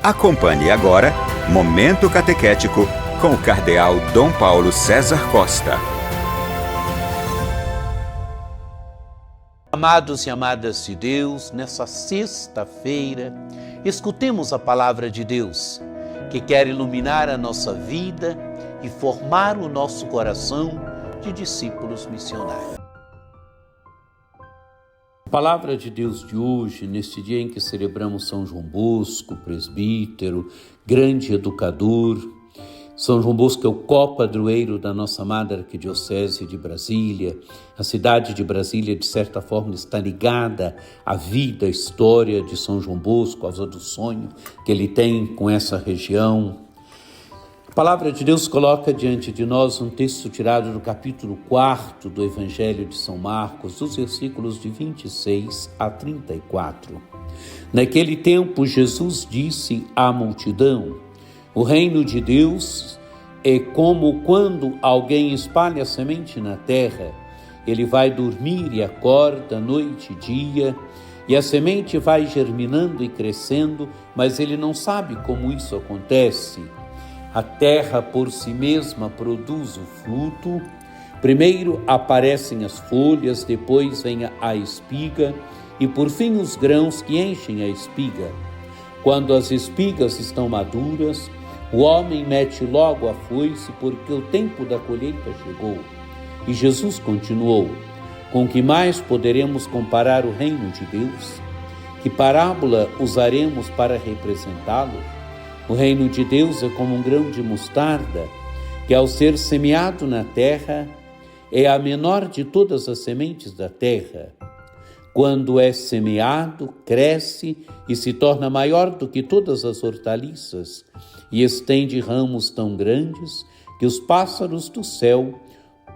Acompanhe agora Momento Catequético com o Cardeal Dom Paulo César Costa. Amados e amadas de Deus, nessa sexta-feira, escutemos a palavra de Deus, que quer iluminar a nossa vida e formar o nosso coração de discípulos missionários. A palavra de Deus de hoje, neste dia em que celebramos São João Bosco, presbítero, grande educador. São João Bosco é o copadroeiro da nossa amada Arquidiocese de Brasília. A cidade de Brasília, de certa forma, está ligada à vida, à história de São João Bosco, à do sonho que ele tem com essa região. A palavra de Deus coloca diante de nós um texto tirado do capítulo 4 do Evangelho de São Marcos, dos versículos de 26 a 34. Naquele tempo, Jesus disse à multidão: o reino de Deus é como quando alguém espalha a semente na terra. Ele vai dormir e acorda noite e dia, e a semente vai germinando e crescendo, mas ele não sabe como isso acontece. A terra por si mesma produz o fruto. Primeiro aparecem as folhas, depois vem a espiga e por fim os grãos que enchem a espiga. Quando as espigas estão maduras, o homem mete logo a foice, porque o tempo da colheita chegou. E Jesus continuou: com que mais poderemos comparar o reino de Deus? Que parábola usaremos para representá-lo? O reino de Deus é como um grão de mostarda, que ao ser semeado na terra, é a menor de todas as sementes da terra. Quando é semeado, cresce e se torna maior do que todas as hortaliças, e estende ramos tão grandes que os pássaros do céu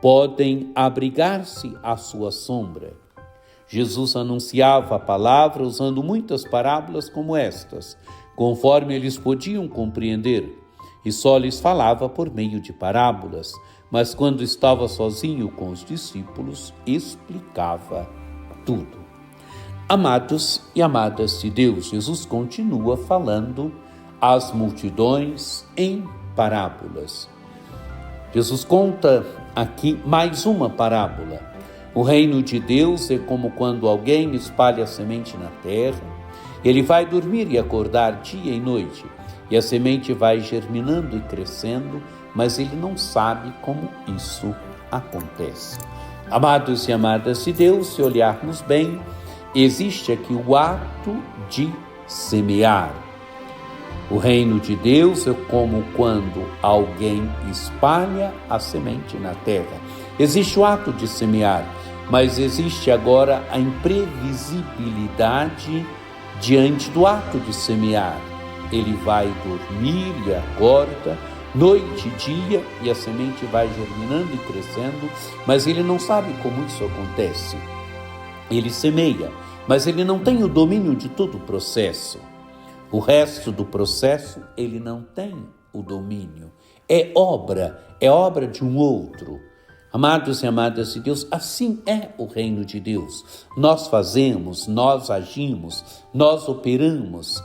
podem abrigar-se à sua sombra. Jesus anunciava a palavra usando muitas parábolas como estas, conforme eles podiam compreender, e só lhes falava por meio de parábolas, mas quando estava sozinho com os discípulos, explicava tudo. Amados e amadas de Deus, Jesus continua falando às multidões em parábolas. Jesus conta aqui mais uma parábola. O reino de Deus é como quando alguém espalha a semente na terra. Ele vai dormir e acordar dia e noite, e a semente vai germinando e crescendo, mas ele não sabe como isso acontece. Amados e amadas de Deus, se olharmos bem, existe aqui o ato de semear. O reino de Deus é como quando alguém espalha a semente na terra. Existe o ato de semear, mas existe agora a imprevisibilidade diante do ato de semear. Ele vai dormir e acorda, noite e dia, e a semente vai germinando e crescendo, mas ele não sabe como isso acontece. Ele semeia, mas ele não tem o domínio de todo o processo. O resto do processo ele não tem o domínio. É obra de um outro. Amados e amadas de Deus, assim é o reino de Deus. Nós fazemos, nós agimos, nós operamos,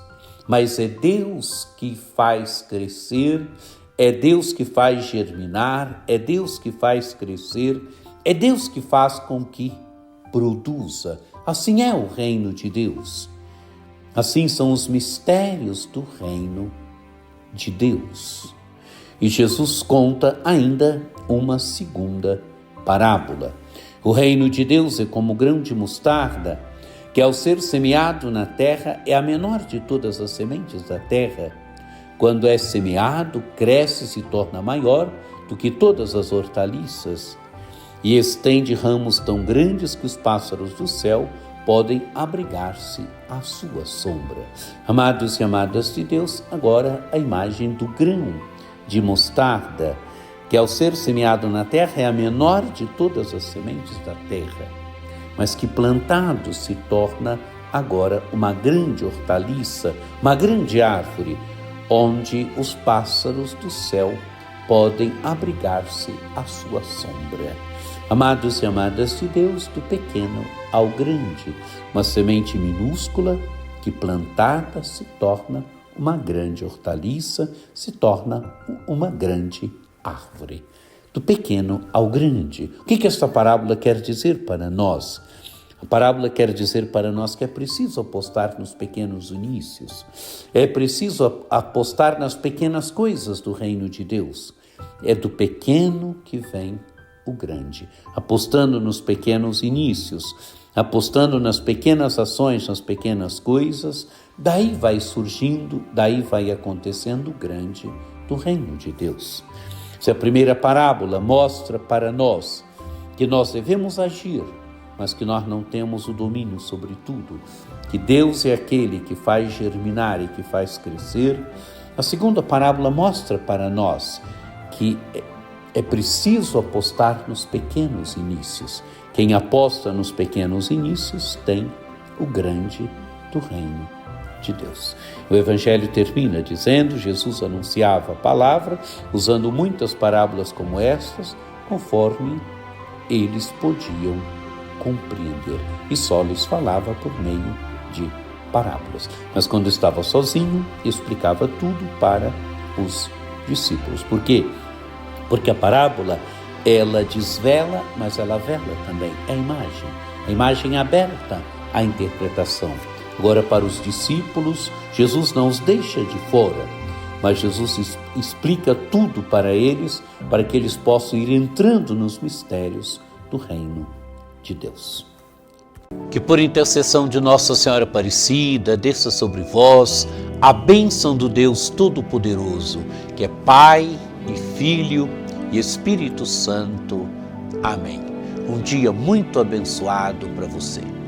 mas é Deus que faz crescer, é Deus que faz germinar, é Deus que faz crescer, é Deus que faz com que produza. Assim é o reino de Deus. Assim são os mistérios do reino de Deus. E Jesus conta ainda uma segunda parábola. O reino de Deus é como grão de mostarda, que ao ser semeado na terra é a menor de todas as sementes da terra. Quando é semeado, cresce e se torna maior do que todas as hortaliças, e estende ramos tão grandes que os pássaros do céu podem abrigar-se à sua sombra. Amados e amadas de Deus, agora a imagem do grão de mostarda, que ao ser semeado na terra é a menor de todas as sementes da terra, mas que plantado se torna agora uma grande hortaliça, uma grande árvore, onde os pássaros do céu podem abrigar-se à sua sombra. Amados e amadas de Deus, do pequeno ao grande, uma semente minúscula que plantada se torna uma grande hortaliça, se torna uma grande árvore. Do pequeno ao grande. O que esta parábola quer dizer para nós? A parábola quer dizer para nós que é preciso apostar nos pequenos inícios. É preciso apostar nas pequenas coisas do reino de Deus. É do pequeno que vem o grande. Apostando nos pequenos inícios, apostando nas pequenas ações, nas pequenas coisas, daí vai surgindo, daí vai acontecendo o grande do reino de Deus. Se a primeira parábola mostra para nós que nós devemos agir, mas que nós não temos o domínio sobre tudo, que Deus é aquele que faz germinar e que faz crescer, a segunda parábola mostra para nós que é preciso apostar nos pequenos inícios. Quem aposta nos pequenos inícios tem o grande do reino de Deus. O Evangelho termina dizendo: Jesus anunciava a palavra, usando muitas parábolas como estas, conforme eles podiam compreender. E só lhes falava por meio de parábolas. Mas quando estava sozinho, explicava tudo para os discípulos. Por quê? Porque a parábola, ela desvela, mas ela vela também. É a imagem aberta à interpretação. Agora, para os discípulos, Jesus não os deixa de fora, mas Jesus explica tudo para eles, para que eles possam ir entrando nos mistérios do reino de Deus. Que por intercessão de Nossa Senhora Aparecida, desça sobre vós a bênção do Deus Todo-Poderoso, que é Pai e Filho e Espírito Santo. Amém. Um dia muito abençoado para você.